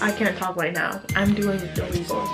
I can't talk right now. I'm doing illegal.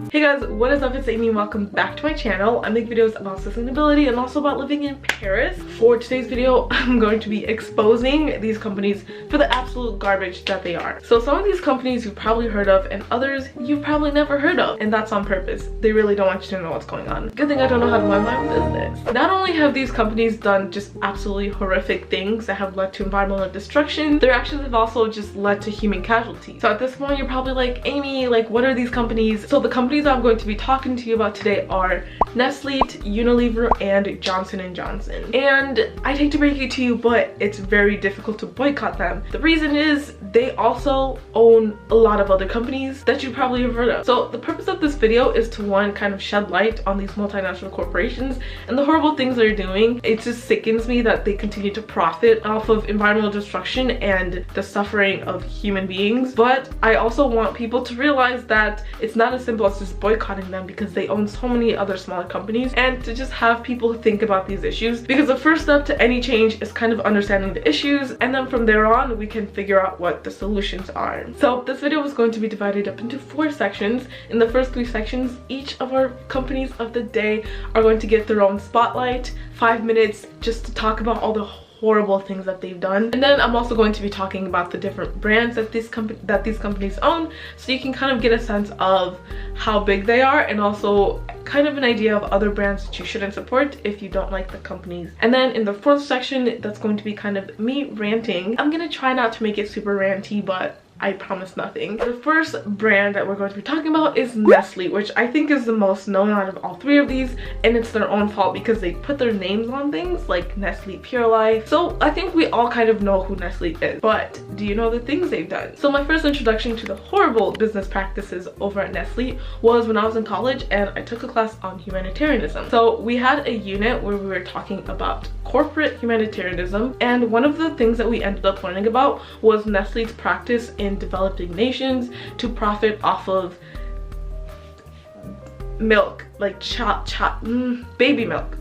Hey guys, what is up? It's Amy. Welcome back to my channel. I make videos about sustainability and also about living in Paris. For today's video, I'm going to be exposing these companies for the absolute garbage that they are. So some of these companies you've probably heard of and others you've probably never heard of, and that's on purpose. They really don't want you to know what's going on. Good thing I don't know how to mind my own business. Not only have these companies done just absolutely horrific things that have led to environmental destruction, their actions have also just led to human casualties. So at this point you're probably like, Amy, like what are these companies? So the companies I'm going to be talking to you about today are Nestle, Unilever, and Johnson & Johnson. And I hate to break it to you, but it's very difficult to boycott them. The reason is they also own a lot of other companies that you probably have heard of. So the purpose of this video is to, one, kind of shed light on these multinational corporations and the horrible things they're doing. It just sickens me that they continue to profit off of environmental destruction and the suffering of human beings. But I also want people to realize that it's not as simple as just boycotting them because they own so many other smaller companies, and to just have people think about these issues, because the first step to any change is kind of understanding the issues, and then from there on we can figure out what the solutions are. So this video is going to be divided up into 4 sections. In the first 3 sections, each of our companies of the day are going to get their own spotlight, 5 minutes just to talk about all the horrible things that they've done. And then I'm also going to be talking about the different brands that these companies own, so you can kind of get a sense of how big they are, and also kind of an idea of other brands that you shouldn't support if you don't like the companies. And then in the 4th section, that's going to be kind of me ranting. I'm gonna try not to make it super ranty, but I promise nothing. The first brand that we're going to be talking about is Nestle, which I think is the most known out of all 3 of these, and it's their own fault because they put their names on things like Nestle Pure Life. So I think we all kind of know who Nestle is, but do you know the things they've done? So my first introduction to the horrible business practices over at Nestle was when I was in college and I took a class on humanitarianism. So we had a unit where we were talking about corporate humanitarianism, and one of the things that we ended up learning about was Nestle's practice in developing nations to profit off of milk, like baby milk.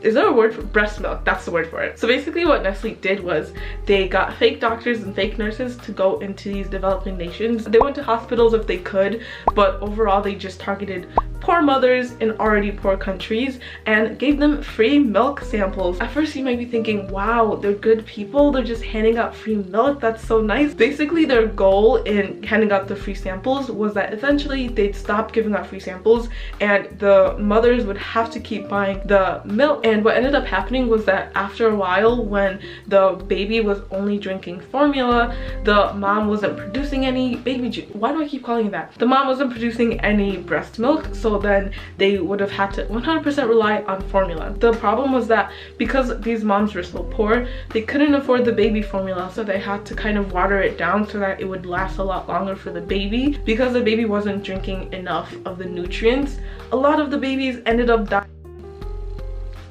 Is there a word for breast milk? That's the word for it. So basically what Nestle did was they got fake doctors and fake nurses to go into these developing nations. They went to hospitals if they could, but overall they just targeted poor mothers in already poor countries and gave them free milk samples. At first you might be thinking, wow, they're good people, they're just handing out free milk, that's so nice. Basically their goal in handing out the free samples was that eventually they'd stop giving out free samples and the mothers would have to keep buying the milk. And what ended up happening was that after a while, when the baby was only drinking formula, the mom wasn't producing any baby juice. Why do I keep calling it that? The mom wasn't producing any breast milk, so then they would have had to 100% rely on formula. The problem was that because these moms were so poor, they couldn't afford the baby formula, so they had to kind of water it down so that it would last a lot longer for the baby. Because the baby wasn't drinking enough of the nutrients, a lot of the babies ended up dying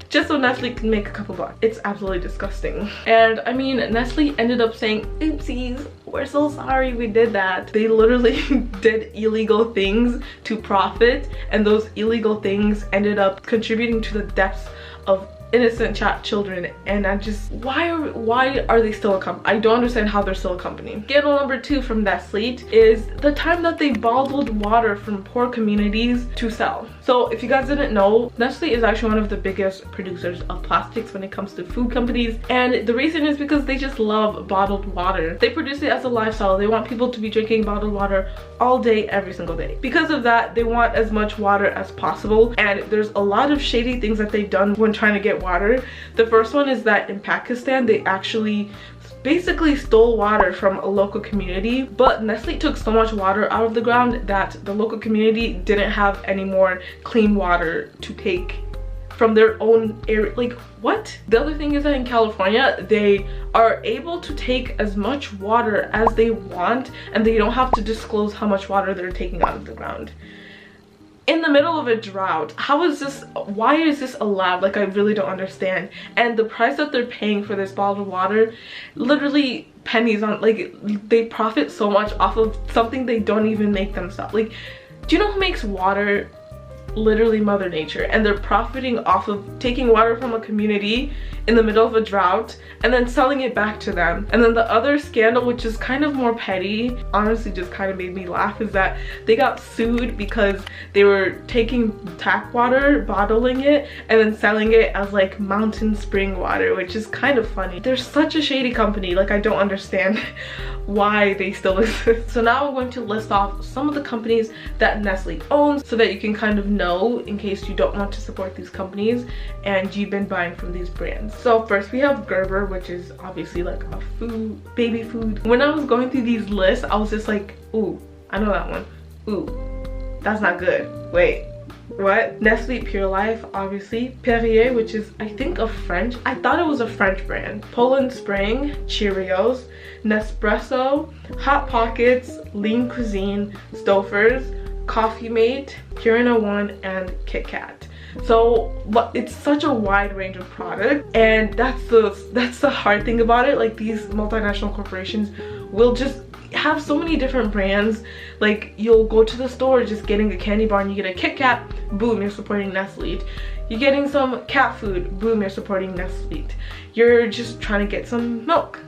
just so Nestle can make a couple bucks. It's absolutely disgusting. And I mean, Nestle ended up saying, oopsies, we're so sorry we did that. They literally did illegal things to profit, and those illegal things ended up contributing to the deaths of innocent children. And I just, why are they still a company? I don't understand how they're still a company. Scandal number 2 from Nestle is the time that they bottled water from poor communities to sell. So if you guys didn't know, Nestle is actually one of the biggest producers of plastics when it comes to food companies, and the reason is because they just love bottled water. They produce it as a lifestyle. They want people to be drinking bottled water all day, every single day. Because of that, they want as much water as possible, and there's a lot of shady things that they've done when trying to get water. The first one is that in Pakistan they actually basically stole water from a local community, but Nestle took so much water out of the ground that the local community didn't have any more clean water to take from their own area. Like, what? The other thing is that in California they are able to take as much water as they want, and they don't have to disclose how much water they're taking out of the ground. In the middle of a drought, how is this, why is this allowed? Like, I really don't understand. And the price that they're paying for this bottled water, literally pennies on, like, they profit so much off of something they don't even make themselves. Like, do you know who makes water literally Mother Nature, and they're profiting off of taking water from a community in the middle of a drought and then selling it back to them. And then the other scandal, which is kind of more petty, honestly just kind of made me laugh, is that they got sued because they were taking tap water, bottling it, and then selling it as like mountain spring water, which is kind of funny. They're such a shady company. Like, I don't understand why they still exist. So now I'm going to list off some of the companies that Nestle owns so that you can kind of know in case you don't want to support these companies and you've been buying from these brands. So first we have Gerber, which is obviously like a food, baby food. When I was going through these lists, I was just like, ooh, I know that one. Ooh, that's not good. Wait, what? Nestle Pure Life, obviously. Perrier, which is I think a French, I thought it was a French brand. Poland Spring, Cheerios, Nespresso, Hot Pockets, Lean Cuisine, Stouffer's, Coffee Mate, Purina One, and Kit Kat. So it's such a wide range of products, and that's the hard thing about it. Like, these multinational corporations will just have so many different brands. Like, you'll go to the store just getting a candy bar and you get a Kit Kat, boom, you're supporting Nestle. You're getting some cat food, boom, you're supporting Nestle. You're just trying to get some milk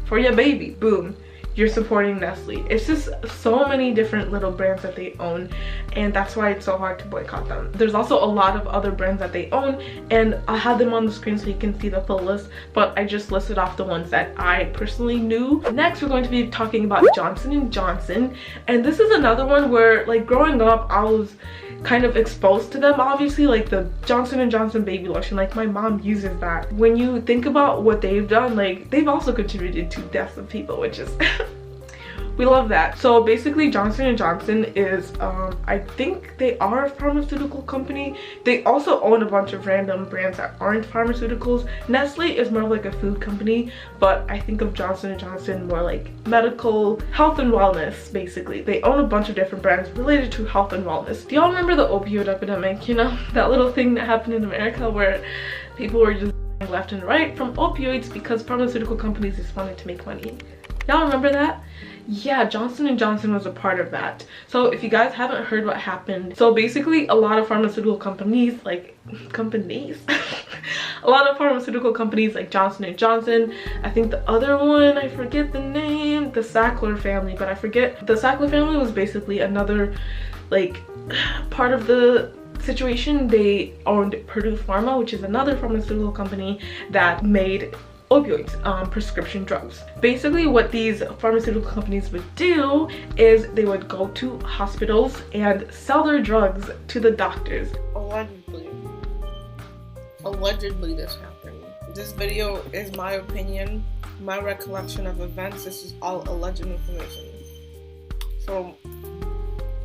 for your baby, boom, you're supporting Nestle. It's just so many different little brands that they own, and that's why it's so hard to boycott them. There's also a lot of other brands that they own, and I'll have them on the screen so you can see the full list, but I just listed off the ones that I personally knew. Next, we're going to be talking about Johnson & Johnson, and this is another one where, like, growing up, I was kind of exposed to them. Obviously, like the Johnson & Johnson baby lotion, like my mom uses that. When you think about what they've done, like, they've also contributed to deaths of people, which is we love that. So basically, Johnson & Johnson is I think they are a pharmaceutical company. They also own a bunch of random brands that aren't pharmaceuticals. Nestle is more like a food company, but I think of Johnson & Johnson more like medical, health and wellness. Basically, they own a bunch of different brands related to health and wellness. Do y'all remember the opioid epidemic? You know, that little thing that happened in America where people were just left and right from opioids because pharmaceutical companies just wanted to make money. Y'all remember that? Yeah, Johnson & Johnson was a part of that. So if you guys haven't heard what happened, so basically a lot of pharmaceutical companies, like a lot of pharmaceutical companies like Johnson & Johnson, I think the other one, I forget the name, the Sackler family, but I forget. The Sackler family was basically another, like, part of the situation. They owned Purdue Pharma, which is another pharmaceutical company that made opioids, prescription drugs. Basically, what these pharmaceutical companies would do is they would go to hospitals and sell their drugs to the doctors. Allegedly this happened. This video is my opinion, my recollection of events. This is all alleged information, so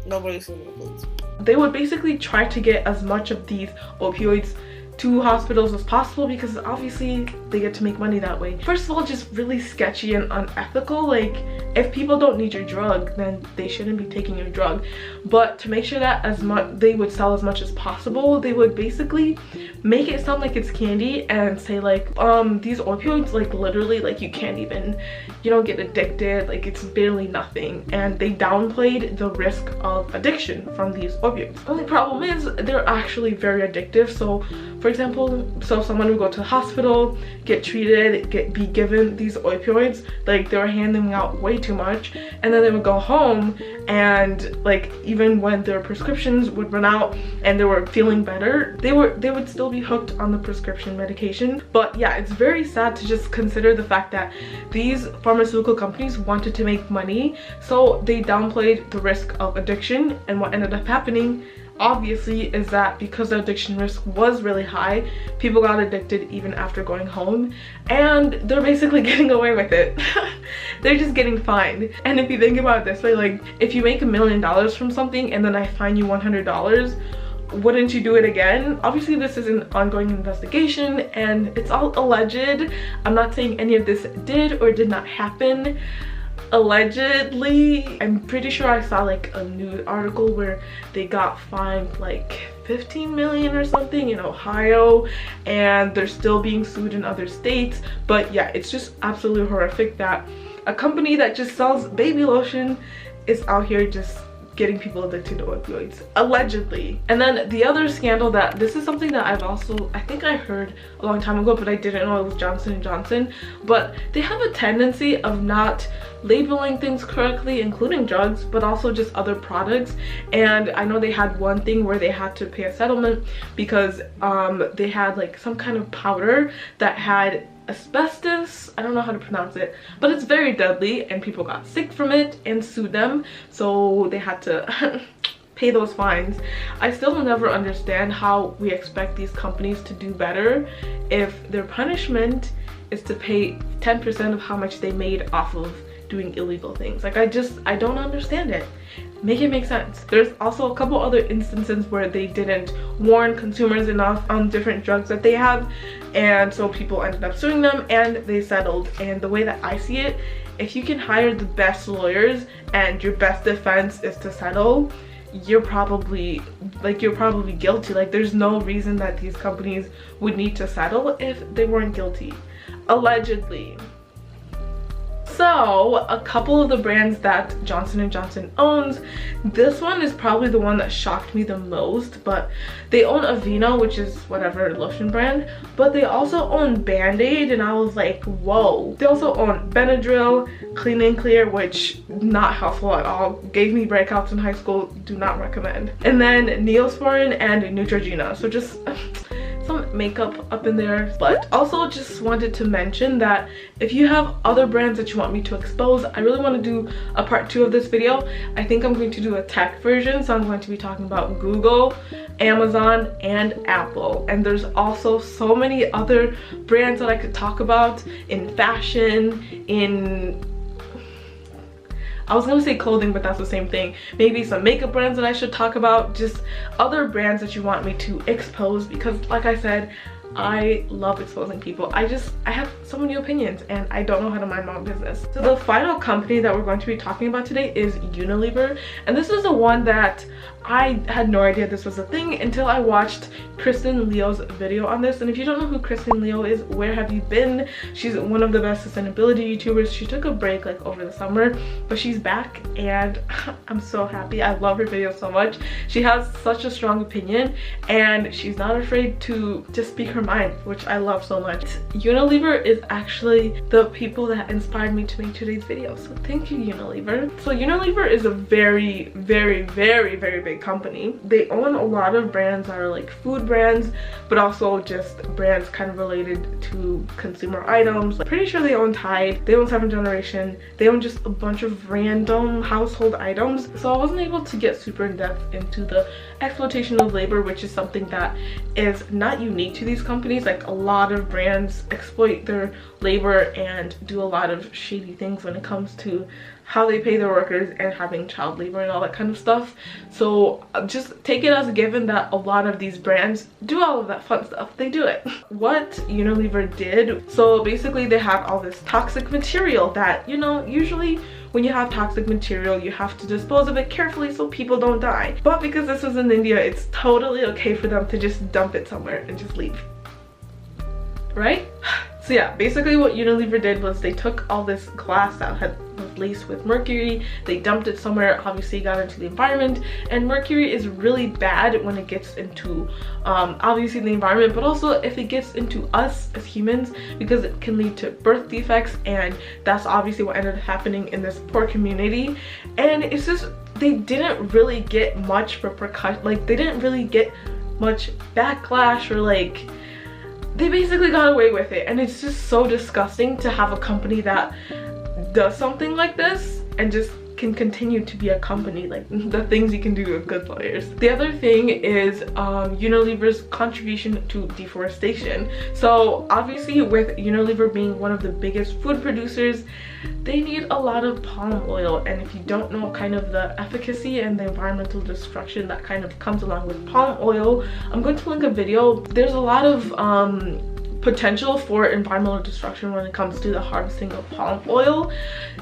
nobody sue me, please. They would basically try to get as much of these opioids to hospitals as possible because obviously they get to make money that way. First of all, just really sketchy and unethical. Like, if people don't need your drug, then they shouldn't be taking your drug. But to make sure that as much they would sell as much as possible, they would basically make it sound like it's candy and say like, these opioids, like, literally, like, you can't even, you don't get addicted, like, it's barely nothing. And they downplayed the risk of addiction from these opioids. The only problem is they're actually very addictive. So for example, so someone would go to the hospital, get treated, be given these opioids, like they were handing out way too much, and then they would go home, and like even when their prescriptions would run out and they were feeling better, they would still be hooked on the prescription medication. But yeah, it's very sad to just consider the fact that these pharmaceutical companies wanted to make money, so they downplayed the risk of addiction. And what ended up happening, obviously, is that because the addiction risk was really high, people got addicted even after going home, and they're basically getting away with it. They're just getting fined. And if you think about it this way, like, if you make $1 million from something and then I fine you $100, wouldn't you do it again? Obviously, this is an ongoing investigation and it's all alleged. I'm not saying any of this did or did not happen. Allegedly, I'm pretty sure I saw like a news article where they got fined like 15 million or something in Ohio, and they're still being sued in other states. But yeah, it's just absolutely horrific that a company that just sells baby lotion is out here just getting people addicted to opioids, allegedly. And then the other scandal, that this is something that I think I heard a long time ago, but I didn't know it was Johnson & Johnson, but they have a tendency of not labeling things correctly, including drugs, but also just other products. And I know they had one thing where they had to pay a settlement because they had like some kind of powder that had asbestos, I don't know how to pronounce it, but it's very deadly, and people got sick from it and sued them, so they had to pay those fines. I still will never understand how we expect these companies to do better if their punishment is to pay 10% of how much they made off of doing illegal things. Like, I don't understand it. Make it make sense. There's also a couple other instances where they didn't warn consumers enough on different drugs that they have, and so people ended up suing them and they settled. And the way that I see it, if you can hire the best lawyers and your best defense is to settle, you're probably guilty. Like, there's no reason that these companies would need to settle if they weren't guilty, allegedly. So a couple of the brands that Johnson & Johnson owns, this one is probably the one that shocked me the most, but they own Aveeno, which is whatever lotion brand, but they also own Band-Aid, and I was like, whoa. They also own Benadryl, Clean and Clear, which not helpful at all, gave me breakouts in high school, do not recommend. And then Neosporin and Neutrogena, so just some makeup up in there. But also just wanted to mention that if you have other brands that you want me to expose, I really want to do a part 2 of this video. I think I'm going to do a tech version, so I'm going to be talking about Google, Amazon, and Apple. And there's also so many other brands that I could talk about in fashion, in, I was gonna say clothing, but that's the same thing. Maybe some makeup brands that I should talk about, just other brands that you want me to expose, because like I said, I love exposing people. I have so many opinions and I don't know how to mind my own business. So the final company that we're going to be talking about today is Unilever, and this is the one that I had no idea this was a thing until I watched Kristen Leo's video on this. And if you don't know who Kristen Leo is, where have you been? She's one of the best sustainability YouTubers. She took a break like over the summer, but she's back and I'm so happy. I love her videos so much. She has such a strong opinion and she's not afraid to just speak her mind, which I love so much. Unilever is actually the people that inspired me to make today's video, so thank you, Unilever. So Unilever is a very, very, very, very big company. They own a lot of brands that are like food brands, but also just brands kind of related to consumer items. Like, pretty sure they own Tide, they own 7th Generation, they own just a bunch of random household items. So I wasn't able to get super in depth into the exploitation of labor, which is something that is not unique to these companies. Like, a lot of brands exploit their labor and do a lot of shady things when it comes to how they pay their workers and having child labor and all that kind of stuff. So just take it as a given that a lot of these brands do all of that fun stuff. They do it. What Unilever did, so basically they have all this toxic material that, you know, usually when you have toxic material, you have to dispose of it carefully so people don't die. But because this was in India, it's totally okay for them to just dump it somewhere and just leave, right? So yeah, basically what Unilever did was they took all this glass that was laced with mercury, they dumped it somewhere, obviously got into the environment, and mercury is really bad when it gets into obviously the environment, but also if it gets into us as humans, because it can lead to birth defects, and that's obviously what ended up happening in this poor community. And it's just, they didn't really get much repercussion, like they didn't really get much backlash, or like, they basically got away with it. And it's just so disgusting to have a company that does something like this and just can continue to be a company. Like, the things you can do with good lawyers. The other thing is Unilever's contribution to deforestation. So obviously with Unilever being one of the biggest food producers, they need a lot of palm oil, and if you don't know kind of the efficacy and the environmental destruction that kind of comes along with palm oil, I'm going to link a video. There's a lot of potential for environmental destruction when it comes to the harvesting of palm oil,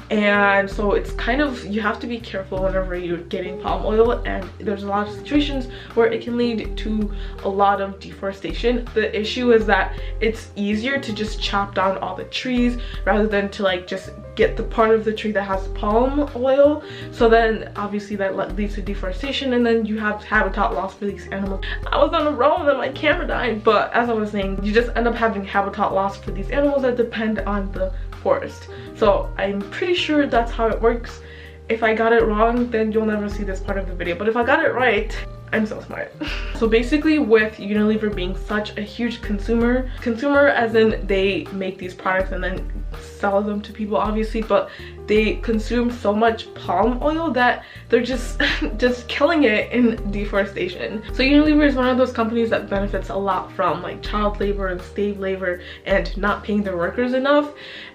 and so it's kind of, you have to be careful whenever you're getting palm oil, and there's a lot of situations where it can lead to a lot of deforestation. The issue is that it's easier to just chop down all the trees rather than to like just get the part of the tree that has palm oil, so then obviously that leads to deforestation, and then you have habitat loss for these animals. I was on a roll and then my camera died, but as I was saying, you just end up having habitat loss for these animals that depend on the forest. So I'm pretty sure that's how it works. If I got it wrong, then you'll never see this part of the video, but if I got it right, I'm so smart. So basically, with Unilever being such a huge consumer as in they make these products and then sell them to people obviously, but they consume so much palm oil that they're just killing it in deforestation. So Unilever is one of those companies that benefits a lot from like child labor and slave labor and not paying their workers enough,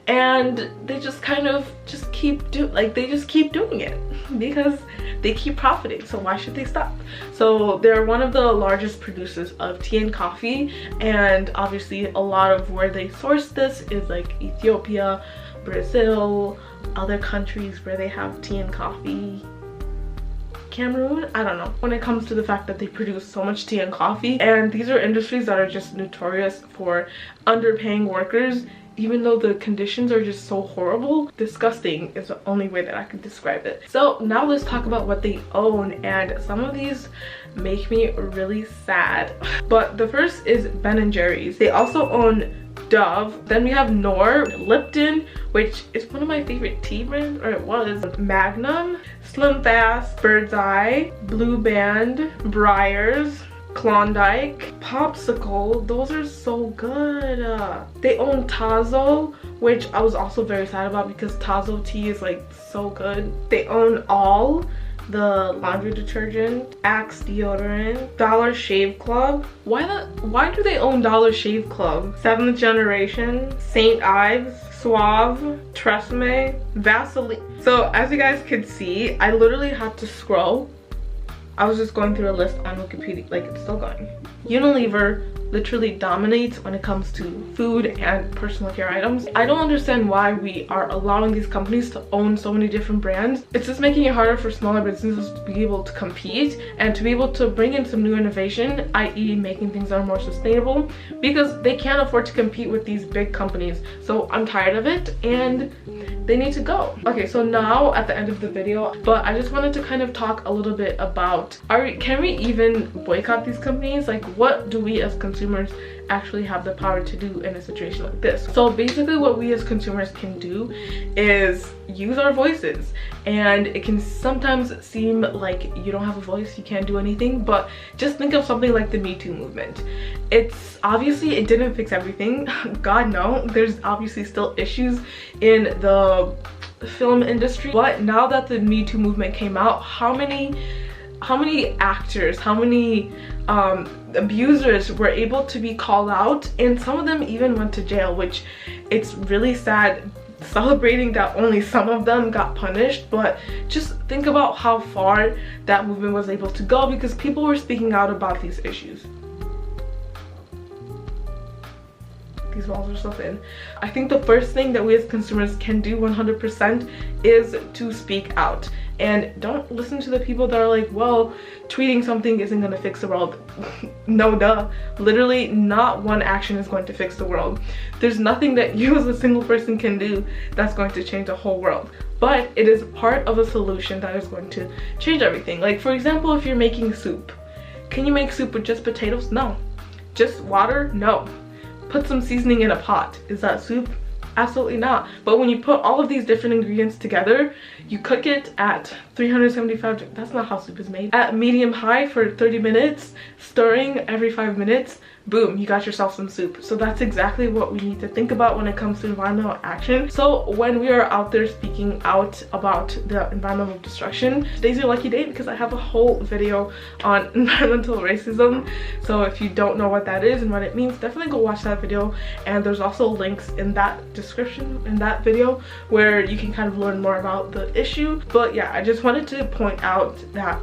and they just kind of keep doing it because they keep profiting, so why should they stop? So they're one of the largest producers of tea and coffee, and obviously a lot of where they source this is like Ethiopia, Brazil, other countries where they have tea and coffee. Cameroon, I don't know, when it comes to the fact that they produce so much tea and coffee. And these are industries that are just notorious for underpaying workers, even though the conditions are just so horrible. Disgusting is the only way that I can describe it. So now let's talk about what they own, and some of these make me really sad. But the first is Ben & Jerry's. They also own Dove. Then we have Knorr, Lipton, which is one of my favorite tea brands, or it was, Magnum, Slim Fast, Bird's Eye, Blue Band, Breyers, Klondike, Popsicle. Those are so good. They own Tazo, which I was also very sad about because Tazo tea is like so good. They own All, the laundry detergent, Axe deodorant, Dollar Shave Club. Why do they own Dollar Shave Club? 7th Generation, St. Ives, Suave, Tresemme, Vaseline. So as you guys could see, I literally had to scroll. I was just going through a list on Wikipedia, like it's still going. Unilever literally dominates when it comes to food and personal care items. I don't understand why we are allowing these companies to own so many different brands. It's just making it harder for smaller businesses to be able to compete and to be able to bring in some new innovation, i.e. making things that are more sustainable, because they can't afford to compete with these big companies. So I'm tired of it and they need to go. Okay, so now at the end of the video, but I just wanted to kind of talk a little bit about, can we even boycott these companies? Like, what do we as consumers actually have the power to do in a situation like this? So basically what we as consumers can do is use our voices, and it can sometimes seem like you don't have a voice, you can't do anything, but just think of something like the Me Too movement. It's obviously, it didn't fix everything. God no, there's obviously still issues in the film industry, but now that the Me Too movement came out, how many actors, how many abusers were able to be called out, and some of them even went to jail, which it's really sad celebrating that only some of them got punished. But just think about how far that movement was able to go because people were speaking out about these issues. These walls are so thin. I think the first thing that we as consumers can do 100% is to speak out. And don't listen to the people that are like, well, tweeting something isn't going to fix the world. No, duh. Literally, not one action is going to fix the world. There's nothing that you as a single person can do that's going to change the whole world. But it is part of a solution that is going to change everything. Like, for example, if you're making soup, can you make soup with just potatoes? No. Just water? No. Put some seasoning in a pot. Is that soup? Absolutely not. But when you put all of these different ingredients together, you cook it at 375, that's not how soup is made, at medium high for 30 minutes, stirring every 5 minutes, boom, you got yourself some soup. So that's exactly what we need to think about when it comes to environmental action. So when we are out there speaking out about the environmental destruction, today's your lucky day because I have a whole video on environmental racism. So if you don't know what that is and what it means, definitely go watch that video. And there's also links in that description in that video where you can kind of learn more about the issue. But yeah, I just wanted to point out that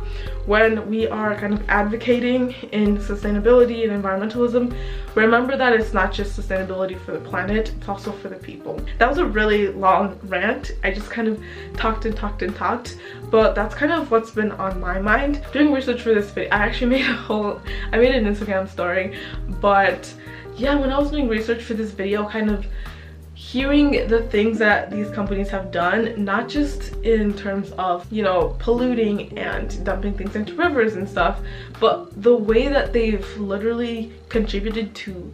when we are kind of advocating in sustainability and environmentalism, remember that it's not just sustainability for the planet, it's also for the people. That was a really long rant. I just kind of talked and talked and talked, but that's kind of what's been on my mind. Doing research for this video, I actually made I made an Instagram story, but yeah, when I was doing research for this video, kind of, hearing the things that these companies have done, not just in terms of, you know, polluting and dumping things into rivers and stuff, but the way that they've literally contributed to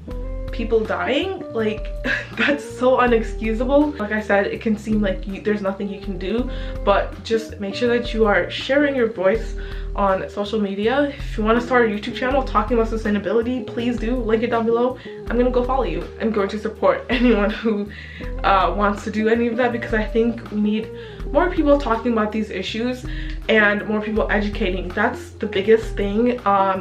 people dying, like that's so unexcusable. Like I said, it can seem like there's nothing you can do, but just make sure that you are sharing your voice on social media. If you want to start a YouTube channel talking about sustainability, please do. Link it down below. I'm gonna go follow you. I'm going to support anyone who wants to do any of that, because I think we need more people talking about these issues and more people educating. That's the biggest thing.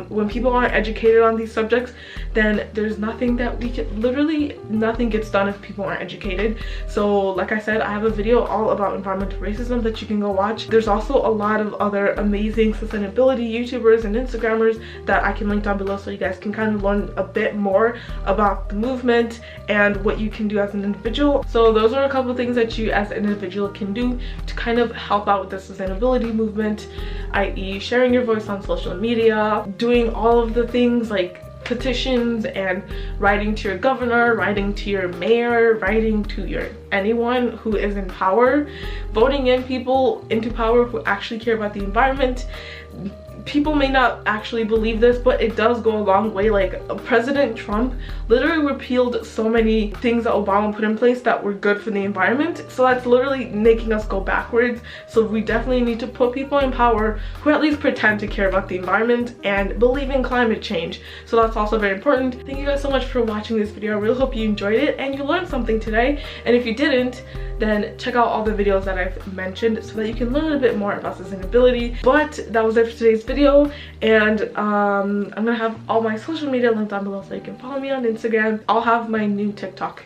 When people aren't educated on these subjects, then there's nothing that we can, literally nothing gets done if people aren't educated. So like I said, I have a video all about environmental racism that you can go watch. There's also a lot of other amazing sustainability YouTubers and Instagrammers that I can link down below, so you guys can kind of learn a bit more about the movement and what you can do as an individual. So those are a couple of things that you as an individual can do to kind of help out with the sustainability movement, i.e. sharing your voice on social media, doing all of the things like petitions and writing to your governor, writing to your mayor, writing to your anyone who is in power, voting in people into power who actually care about the environment. People may not actually believe this, but it does go a long way. Like President Trump literally repealed so many things that Obama put in place that were good for the environment. So that's literally making us go backwards. So we definitely need to put people in power who at least pretend to care about the environment and believe in climate change. So that's also very important. Thank you guys so much for watching this video. I really hope you enjoyed it and you learned something today. And if you didn't, then check out all the videos that I've mentioned so that you can learn a bit more about sustainability. But that was it for today's video, and I'm gonna have all my social media linked down below so you can follow me on Instagram. I'll have my new TikTok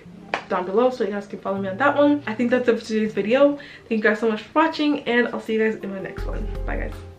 down below so you guys can follow me on that one. I think that's it for today's video. Thank you guys so much for watching, and I'll see you guys in my next one. Bye guys.